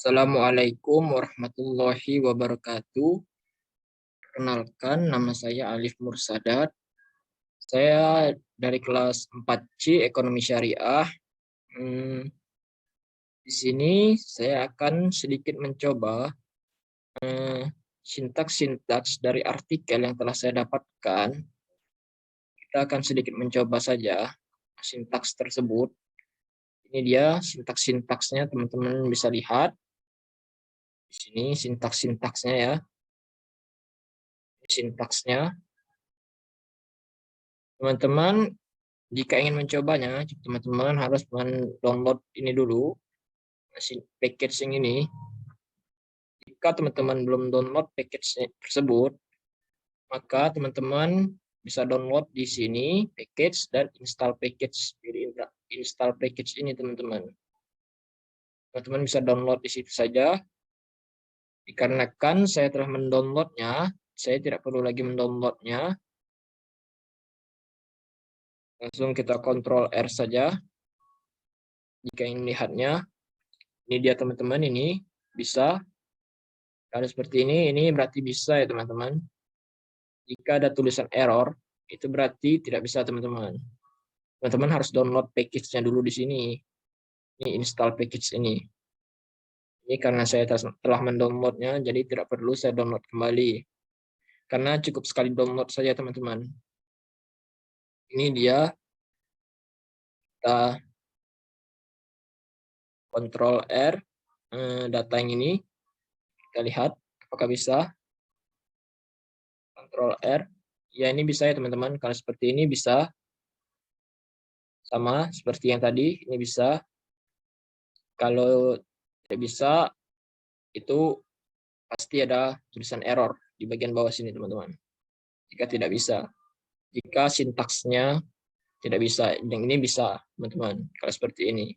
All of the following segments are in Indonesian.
Assalamualaikum warahmatullahi wabarakatuh. Perkenalkan, nama saya Alif Mursadat. Saya dari kelas 4C Ekonomi Syariah. Di sini saya akan sedikit mencoba sintaks-sintaks dari artikel yang telah saya dapatkan. Kita akan sedikit mencoba saja sintaks tersebut. Ini dia sintaks-sintaksnya, teman-teman bisa lihat. Di sini sintaks-sintaksnya ya. Sintaksnya. Teman-teman, jika ingin mencobanya, teman-teman harus mendownload ini dulu, packaging ini. Jika teman-teman belum download package tersebut, maka teman-teman bisa download di sini package dan install package. Jadi install package ini teman-teman. Teman-teman bisa download di situ saja. Dikarenakan saya telah mendownloadnya, saya tidak perlu lagi mendownloadnya. Langsung kita Ctrl R saja. Jika ingin melihatnya, ini dia teman-teman, ini bisa. Kalau seperti ini berarti bisa ya teman-teman. Jika ada tulisan error, itu berarti tidak bisa teman-teman. Teman-teman harus download package-nya dulu di sini. Ini install package ini. Ini karena saya telah mendownloadnya, jadi tidak perlu saya download kembali. Karena cukup sekali download saja teman-teman. Ini dia. Kita Ctrl R, data yang ini. Kita lihat apakah bisa. Ctrl R. Ya ini bisa ya teman-teman. Kalau seperti ini bisa. Sama seperti yang tadi, ini bisa. Kalau tidak bisa, itu pasti ada tulisan error di bagian bawah sini teman-teman. Jika tidak bisa. Jika sintaksnya tidak bisa, yang ini bisa teman-teman. Kalau seperti ini.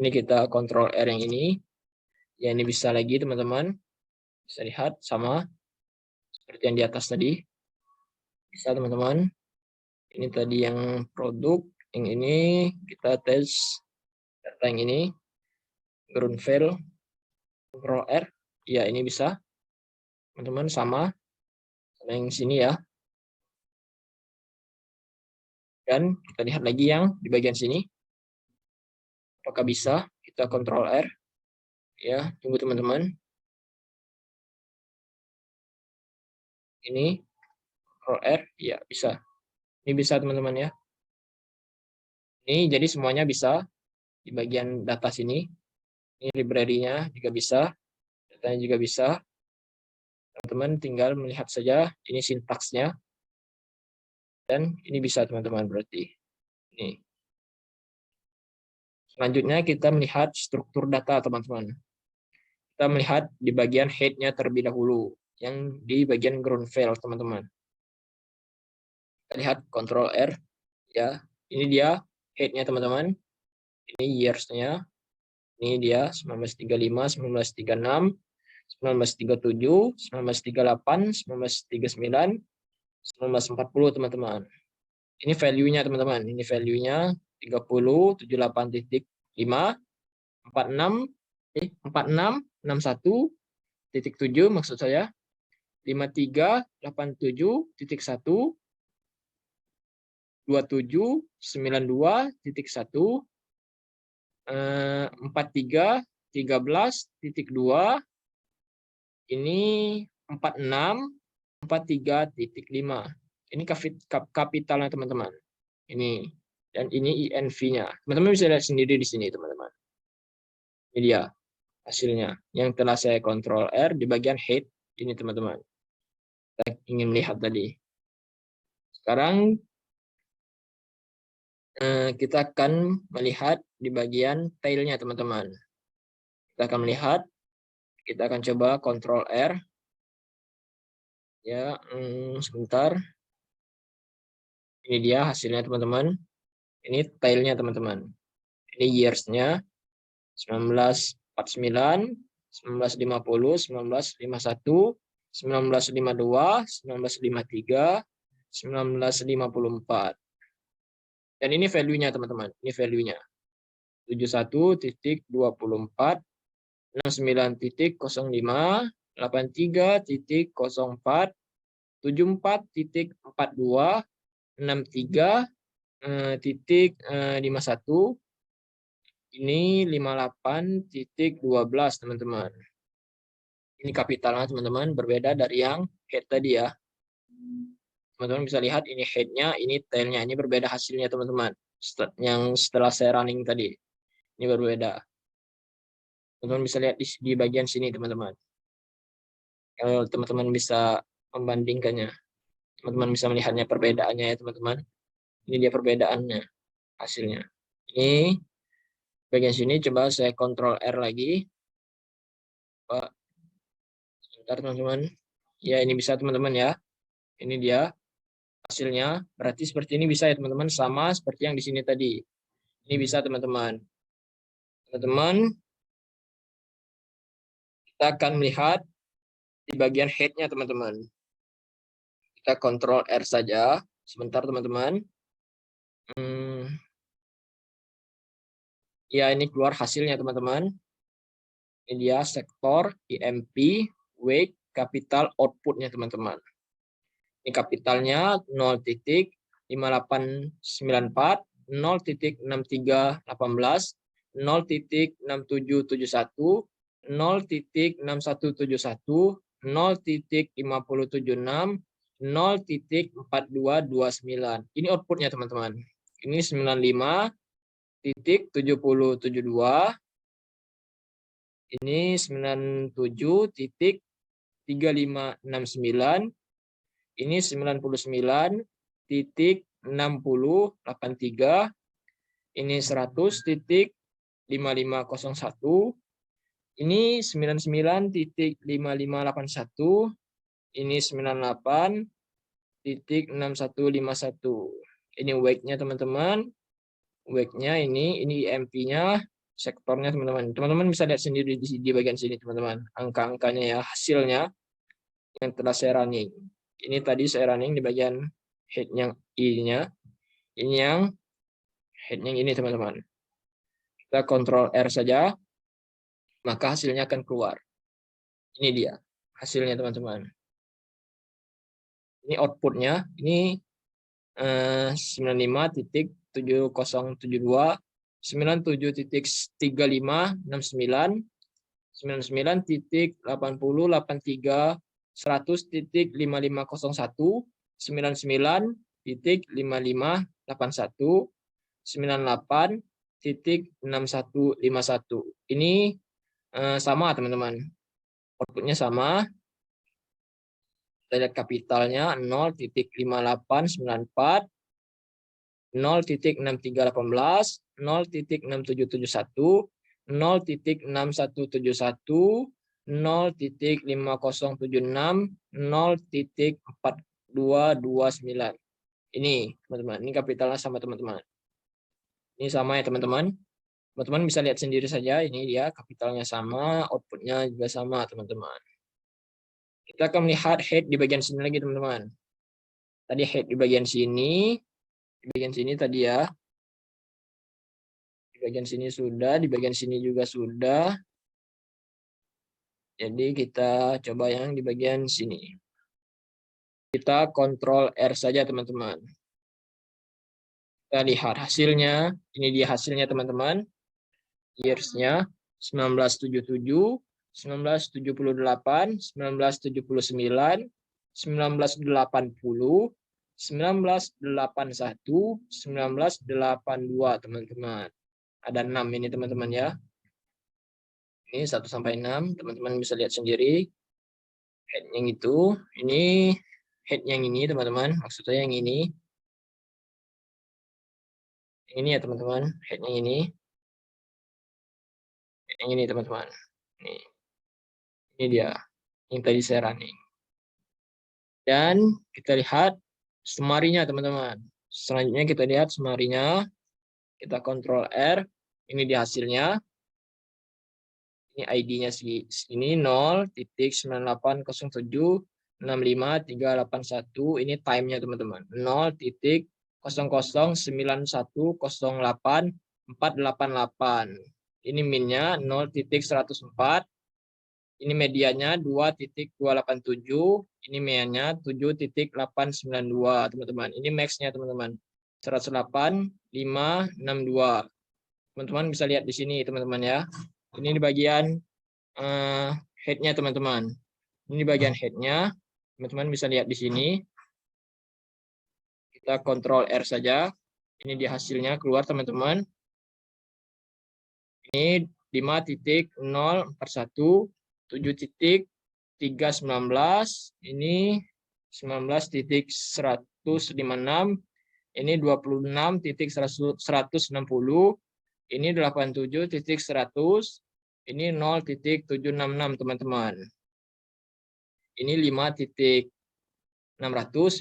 Ini kita Ctrl R yang ini. Ya ini bisa lagi teman-teman. Bisa lihat sama seperti yang di atas tadi. Bisa teman-teman. Ini tadi yang produk. Yang ini kita tes data yang ini. Ground file. Ctrl R. Ya ini bisa. Teman-teman sama yang sini ya. Dan kita lihat lagi yang di bagian sini. Apakah bisa? Kita Ctrl R. Ya, tunggu teman-teman. Ini Ctrl R. Ya, bisa. Ini bisa teman-teman ya. Ini jadi semuanya bisa di bagian data sini. Ini library-nya juga bisa. Datanya juga bisa. Teman-teman tinggal melihat saja ini sintaksnya. Dan ini bisa teman-teman berarti. Ini. Selanjutnya kita melihat struktur data teman-teman. Kita melihat di bagian head-nya terlebih dahulu. Yang di bagian ground file teman-teman. Kita lihat Ctrl R. Ya, ini dia head-nya teman-teman. Ini years-nya. Ini dia 1935, 1936, 1937, 1938, 1939, 1940 teman-teman. Ini value-nya teman-teman. Ini value-nya 30, 78.5, 46, 46, 61.7 maksud saya. 5387.1, 2792.1, 4313.2, ini 4643.5. Ini kapitalnya teman-teman. Ini dan ini INV-nya. Teman-teman bisa lihat sendiri di sini teman-teman. Ini dia hasilnya yang telah saya Ctrl R di bagian head ini teman-teman. Kita ingin melihat tadi. Sekarang kita akan melihat di bagian tail-nya teman-teman. Kita akan melihat, kita akan coba Ctrl R. Ya, sebentar. Ini dia hasilnya teman-teman. Ini tail-nya teman-teman. Ini years-nya 1949, 1950, 1951, 1952, 1953, 1954. Dan ini value-nya teman-teman. Ini value-nya. 71.24 69.05, 83.04, 74.42, 63.51, ini 58.12 teman-teman. Ini kapitalnya teman-teman, berbeda dari yang head tadi ya. Teman-teman bisa lihat ini headnya, ini tailnya, ini berbeda hasilnya teman-teman. Yang setelah saya running tadi, ini berbeda. Teman-teman bisa lihat di bagian sini teman-teman. Kalau teman-teman bisa membandingkannya, teman-teman bisa melihatnya perbedaannya ya teman-teman. Ini dia perbedaannya hasilnya. Ini bagian sini coba saya Ctrl R lagi. Pak, sebentar teman-teman. Ya ini bisa teman-teman ya. Ini dia hasilnya. Berarti seperti ini bisa ya teman-teman, sama seperti yang di sini tadi. Ini bisa teman-teman. Teman-teman, kita akan melihat di bagian head-nya teman-teman. Kita Ctrl R saja. Sebentar teman-teman. Ya ini keluar hasilnya teman-teman. Ini dia sektor, IMP, weight, capital, outputnya teman-teman. Ini kapitalnya 0.5894, 0.6318, 0.6771, 0.6171, 0.5076, 0.4229. Ini outputnya teman-teman. Ini 95.7072. Ini 97.3569. Ini 99.6083. Ini 100.5501. Ini 99.5581. Ini 98.6151. Ini weight-nya teman-teman. Weight-nya ini IMP-nya, sektornya teman-teman. Teman-teman bisa lihat sendiri di bagian sini teman-teman. Angka-angkanya ya, hasilnya yang telah saya running. Ini tadi saya running di bagian head-nya I-nya. Ini yang head-nya ini teman-teman. Kita Ctrl R saja, maka hasilnya akan keluar. Ini dia hasilnya teman-teman. Ini outputnya, ini 95.7072, 97.3569, 99.8083, 100.5501, 99.5581, 98.6151. Ini sama teman-teman. Outputnya sama. Kita lihat kapitalnya 0.5894, 0.6318, 0.6771, 0.6171, 0.5076, 0.4229. Ini teman-teman, ini kapitalnya sama teman-teman. Ini sama ya teman-teman. Teman-teman bisa lihat sendiri saja, ini dia kapitalnya sama, outputnya juga sama teman-teman. Kita akan melihat head di bagian sini lagi teman-teman. Tadi head di bagian sini tadi ya. Di bagian sini sudah, di bagian sini juga sudah. Jadi kita coba yang di bagian sini. Kita Ctrl R saja teman-teman. Kita lihat hasilnya. Ini dia hasilnya teman-teman. Years-nya 1977, 1978, 1979, 1980, 1981, 1982 teman-teman. Ada 6 ini teman-teman ya. Ini 1 sampai 6, teman-teman bisa lihat sendiri. Head yang itu, ini head yang ini teman-teman, maksudnya yang ini. Ini ya teman-teman, head yang ini. Yang ini teman-teman. Ini dia yang tadi saya running. Dan kita lihat summary-nya teman-teman. Selanjutnya kita lihat summary-nya. Kita Ctrl R. Ini di hasilnya. Ini ID-nya ini 0.9807653881. Ini time-nya teman-teman. 0.009108.488. Ini minnya 0.104. Ini medianya 2.287. Ini medianya 7.892, teman-teman. Ini max-nya, teman-teman. 108.562. Teman-teman bisa lihat di sini, teman-teman ya. Ini di bagian head-nya, teman-teman. Ini bagian head-nya. Teman-teman bisa lihat di sini. Kita kontrol R saja. Ini di hasilnya keluar, teman-teman. Ini 5.041, 7.319, ini 19.156, ini 26.160, ini 87.100, ini 0.766, teman-teman. Ini 5.600,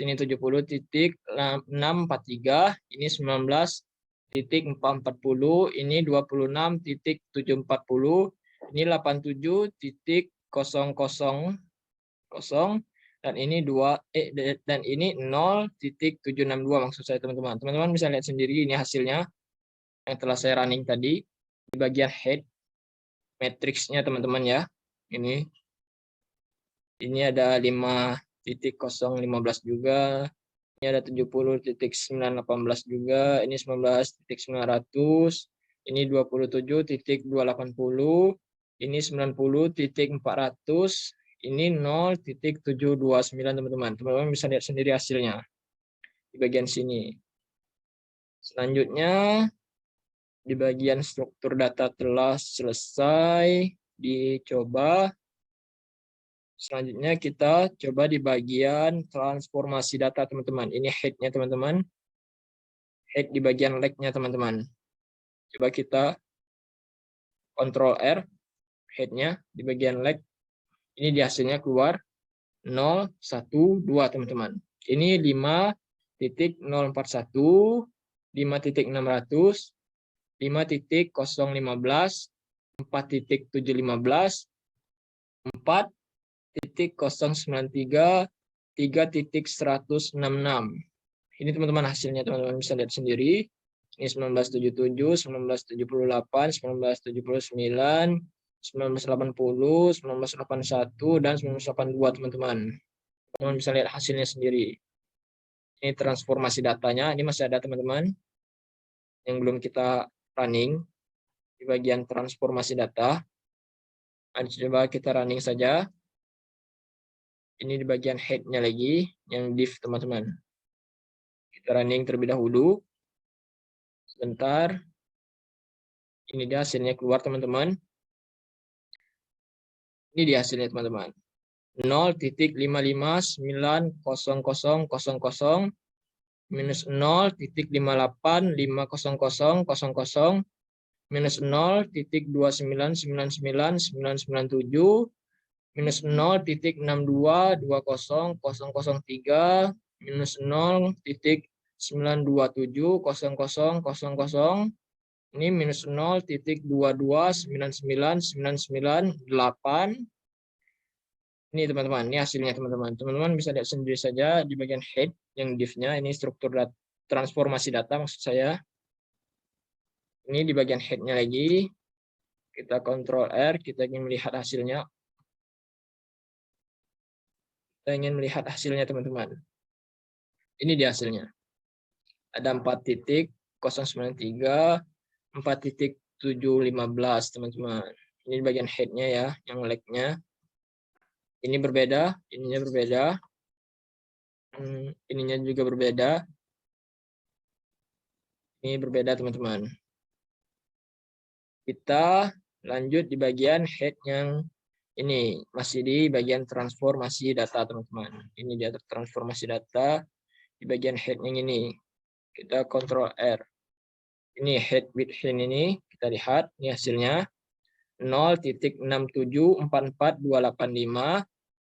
ini 70.643, ini 19.440, ini 26.740, ini 87.000, dan ini 0.762 maksud saya, teman-teman. Teman-teman bisa lihat sendiri ini hasilnya yang telah saya running tadi di bagian head matriksnya, teman-teman ya. Ini ada 5.015 juga. Ini ada 70.918 juga, ini 19.900, ini 27.280, ini 90.400, ini 0.729, teman-teman. Teman-teman bisa lihat sendiri hasilnya di bagian sini. Selanjutnya di bagian struktur data telah selesai dicoba. Selanjutnya kita coba di bagian transformasi data, teman-teman. Ini head-nya, teman-teman. Head di bagian leg-nya, teman-teman. Coba kita Ctrl R, head-nya di bagian leg. Ini di hasilnya keluar 012, teman-teman. Ini 5.041, 5.600, 5.015, 4.715, 4.093, 3.166. Ini teman-teman hasilnya, teman-teman bisa lihat sendiri. Ini 1977, 1978, 1979, 1980, 1981, dan 1982, teman-teman. Teman-teman bisa lihat hasilnya sendiri. Ini transformasi datanya. Ini masih ada, teman-teman, yang belum kita running di bagian transformasi data. Coba kita running saja. Ini di bagian head-nya lagi, yang div, teman-teman. Kita running terlebih dahulu. Sebentar. Ini dia hasilnya keluar, teman-teman. Ini dia hasilnya, teman-teman. 0.5590000 minus 0.5850000 minus 0.2999997 minus 0.62200003 minus 0.9270000, ini minus 0.2299998. Ini, teman-teman, ini hasilnya, teman-teman. Teman-teman bisa lihat sendiri saja di bagian head yang div-nya. Ini struktur transformasi data maksud saya. Ini di bagian head-nya lagi. Kita Ctrl R, kita ingin melihat hasilnya. Kita ingin melihat hasilnya, teman-teman. Ini di hasilnya. Ada 4.093, 4.715, teman-teman. Ini di bagian head-nya ya, yang leg-nya. Ini berbeda, ininya berbeda. Ininya juga berbeda. Ini berbeda, teman-teman. Kita lanjut di bagian head yang ini, masih di bagian transformasi data, teman-teman. Ini dia transformasi data di bagian head yang ini. Kita Ctrl R. Ini head with hand ini, kita lihat ini hasilnya 0.6744285,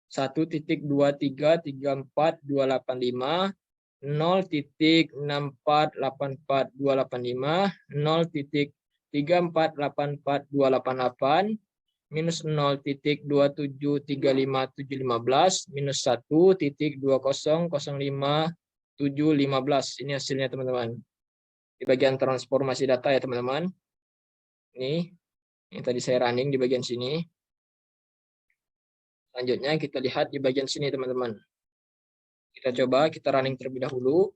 1.2334285, 0.6484285, 0.3484288, minus 0.2735715, minus 1.2005715. Ini hasilnya, teman-teman. Di bagian transformasi data ya, teman-teman. Ini Yang tadi saya running di bagian sini. Selanjutnya kita lihat di bagian sini teman-teman. Kita coba kita running terlebih dahulu.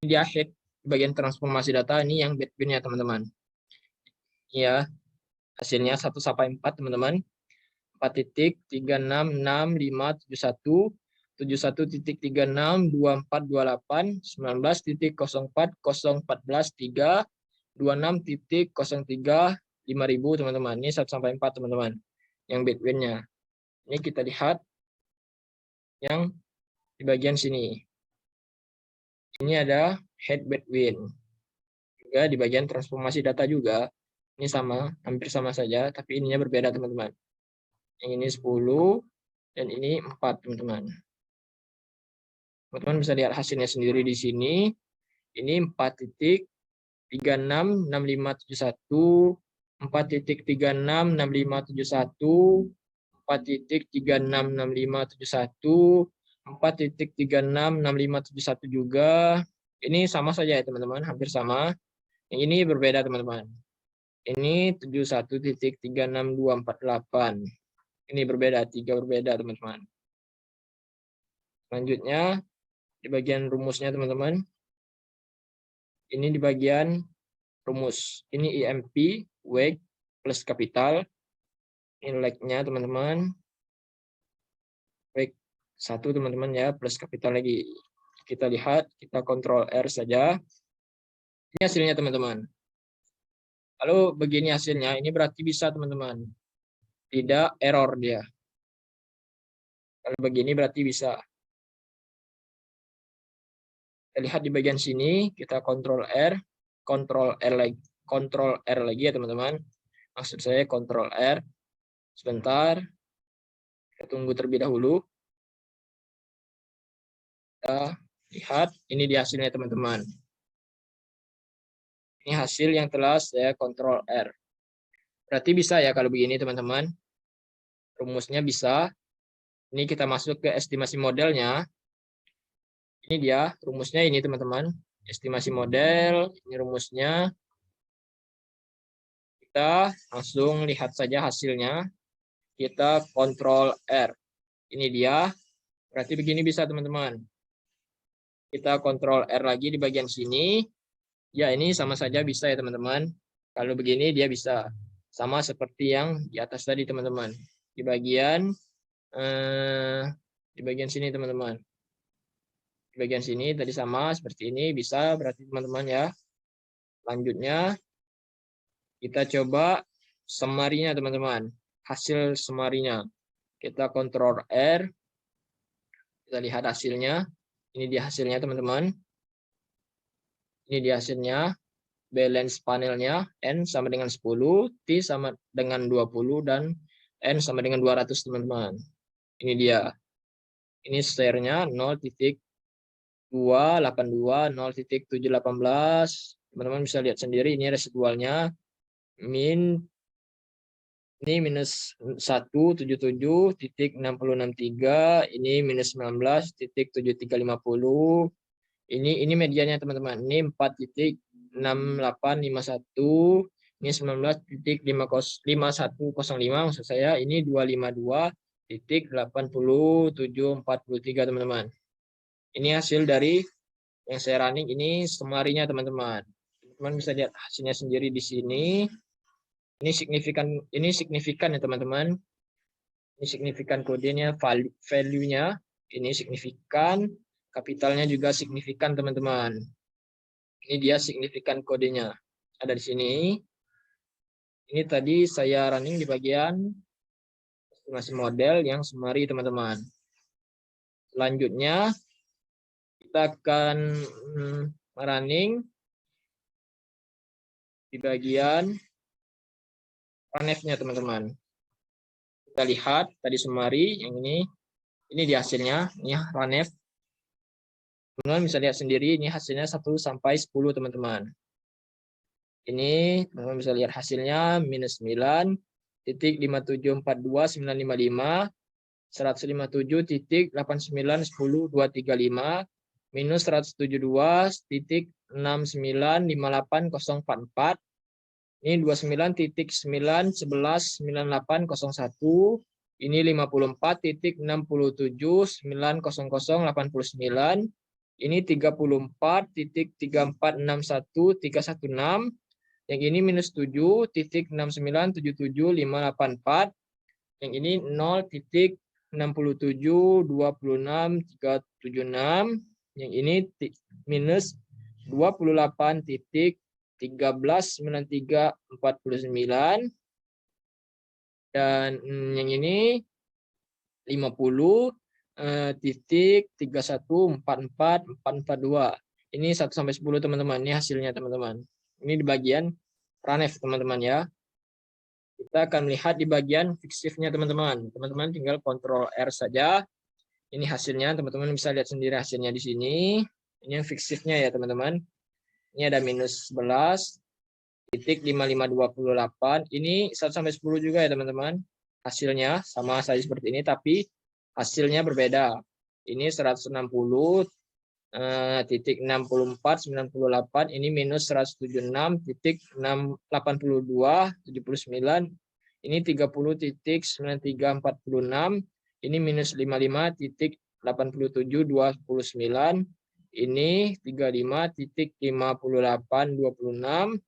Ini dia head di bagian transformasi data, ini yang bedwin-nya teman-teman. Ya, hasilnya 1 sampai 4 teman-teman. 4.366571 71.362428 19.04014 26.03 5000 teman-teman. Ini 1 sampai 4 teman-teman. Yang bedwin-nya. Ini kita lihat yang di bagian sini. Ini ada head bedwin. Juga di bagian transformasi data juga. Ini sama, hampir sama saja, tapi ininya berbeda teman-teman. Yang ini 10 dan ini 4 teman-teman. Teman-teman bisa lihat hasilnya sendiri di sini. Ini 4.366571, 4.366571, 4.366571, 4.366571 juga. Ini sama saja ya teman-teman, hampir sama. Yang ini berbeda teman-teman. Ini 71.36248. Ini berbeda, 3 berbeda teman-teman. Selanjutnya di bagian rumusnya teman-teman. Ini di bagian rumus. Ini IMP, weight plus kapital. Ini like-nya teman-teman. Weight 1 teman-teman ya, plus kapital lagi. Kita lihat, kita kontrol R saja. Ini hasilnya teman-teman. Kalau begini hasilnya, ini berarti bisa teman-teman. Tidak error dia. Kalau begini berarti bisa. Kita lihat di bagian sini, kita kontrol R lagi ya teman-teman. Maksud saya kontrol R. Sebentar. Kita tunggu terlebih dahulu. Kita lihat, ini di hasilnya teman-teman. Ini hasil yang telah saya kontrol R. Berarti bisa ya kalau begini teman-teman. Rumusnya bisa. Ini kita masuk ke estimasi modelnya. Ini dia rumusnya ini teman-teman. Estimasi model, ini rumusnya. Kita langsung lihat saja hasilnya. Kita kontrol R. Ini dia. Berarti begini bisa teman-teman. Kita kontrol R lagi di bagian sini. Ya ini sama saja bisa ya teman-teman. Kalau begini dia bisa. Sama seperti yang di atas tadi teman-teman. Di bagian sini teman-teman. Di bagian sini tadi sama seperti ini bisa berarti teman-teman ya. Lanjutnya kita coba summary-nya teman-teman. Hasil summary-nya. Kita kontrol R. Kita lihat hasilnya. Ini dia hasilnya teman-teman. Ini dia hasilnya. Balance panelnya N sama dengan 10, T sama dengan 20 dan N sama dengan 200 teman-teman. Ini dia. Ini share-nya 0.282, 0.718. Teman-teman bisa lihat sendiri ini residualnya ini minus 177.6063, ini minus 19.7350. Ini medianya teman-teman. Ini 4.6851, ini 19.5105 maksud saya. Ini 252.8743 teman-teman. Ini hasil dari yang saya running, ini summary-nya teman-teman. Teman-teman bisa lihat hasilnya sendiri di sini. Ini signifikan ya teman-teman. Ini signifikan kodenya, value-nya ini signifikan, kapitalnya juga signifikan teman-teman. Ini dia signifikan kodenya. Ada di sini. Ini tadi saya running di bagian estimasi model yang summary teman-teman. Selanjutnya kita akan running di bagian runef-nya teman-teman. Kita lihat tadi summary yang ini di hasilnya, ini runef. Teman-teman bisa lihat sendiri ini hasilnya 1 sampai 10 teman-teman. Ini teman-teman bisa lihat hasilnya minus 9.5742955, 157.8910235, minus 172.6958044, Ini 29.9119801. Ini 54.67.90089. Ini 34.3461316. Yang ini minus 7.6977.584. Yang ini 0.6726.376. Yang ini minus 28.139349. Dan yang ini 50.31444442. Ini 1 sampai 10 teman-teman. Ini hasilnya teman-teman. Ini di bagian Pranef teman-teman ya. Kita akan melihat di bagian fiksifnya teman-teman. Teman-teman tinggal Ctrl R saja. Ini hasilnya teman-teman bisa lihat sendiri hasilnya di sini. Ini yang fiksifnya ya teman-teman. Ini ada minus 11.5528. Ini 1 sampai 10 juga ya teman-teman. Hasilnya sama saja seperti ini tapi hasilnya berbeda. Ini 160.6498. Ini minus 176.68279. Ini 30.9346. Ini minus 55.8729. Ini 35.5826.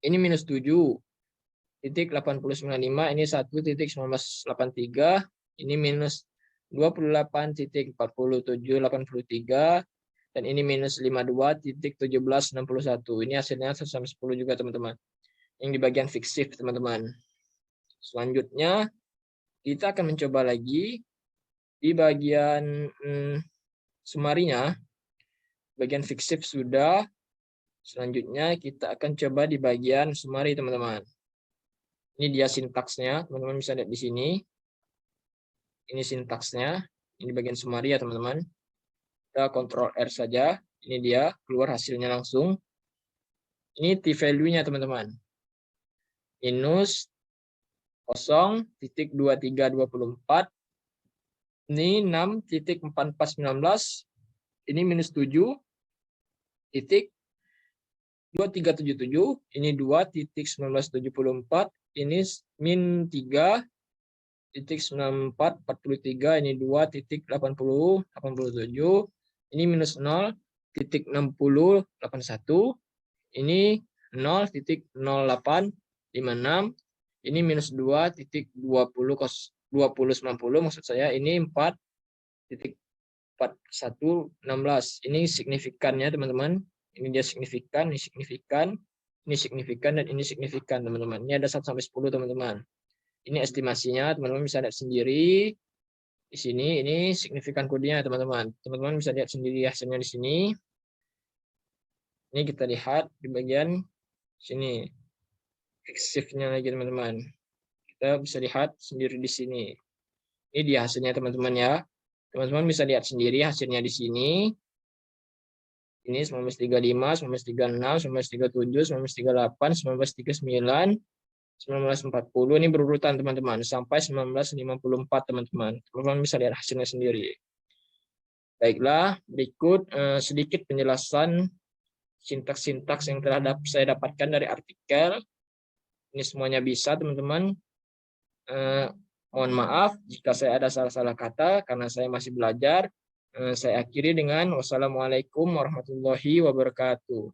Ini minus 7.895. Ini 1.1983. Ini minus 28.4783. Dan ini minus 52.1761. Ini hasilnya 1 sampai 10 juga teman-teman. Yang di bagian fiksif teman-teman. Selanjutnya kita akan mencoba lagi di bagian sumarinya. Bagian fiksif sudah. Selanjutnya kita akan coba di bagian sumari teman-teman. Ini dia sintaksnya, teman-teman bisa lihat di sini. Ini sintaksnya, ini bagian sumari ya teman-teman. Kita Ctrl R saja, ini dia keluar hasilnya langsung. Ini T-value-nya teman-teman. Minus 0.2324. Ini 6.4419. Ini minus 7.2377. Ini 2.1974. Ini min 3.9443. Ini 2.8087. Ini minus 0.6081. Ini 0.0856. Ini minus 2.2090 maksud saya. Ini 4.4116. Ini signifikannya teman-teman. Ini dia signifikan, ini signifikan, ini signifikan, dan ini signifikan teman-teman. Ini ada 1 sampai 10 teman-teman. Ini estimasinya, teman-teman bisa lihat sendiri. Di sini ini signifikan kodenya teman-teman. Teman-teman bisa lihat sendiri hasilnya di sini. Ini kita lihat di bagian sini. Fiksifnya lagi teman-teman. Kita bisa lihat sendiri di sini. Ini dia hasilnya teman-teman ya. Teman-teman bisa lihat sendiri hasilnya di sini. Ini 1935, 1936, 1937, 1938, 1939, 1940. Ini berurutan teman-teman sampai 1954 teman-teman. Teman-teman bisa lihat hasilnya sendiri. Baiklah, berikut sedikit penjelasan sintaks-sintaks yang telah saya dapatkan dari artikel. Ini semuanya bisa teman-teman. Mohon maaf jika saya ada salah-salah kata karena saya masih belajar. Saya akhiri dengan wassalamualaikum warahmatullahi wabarakatuh.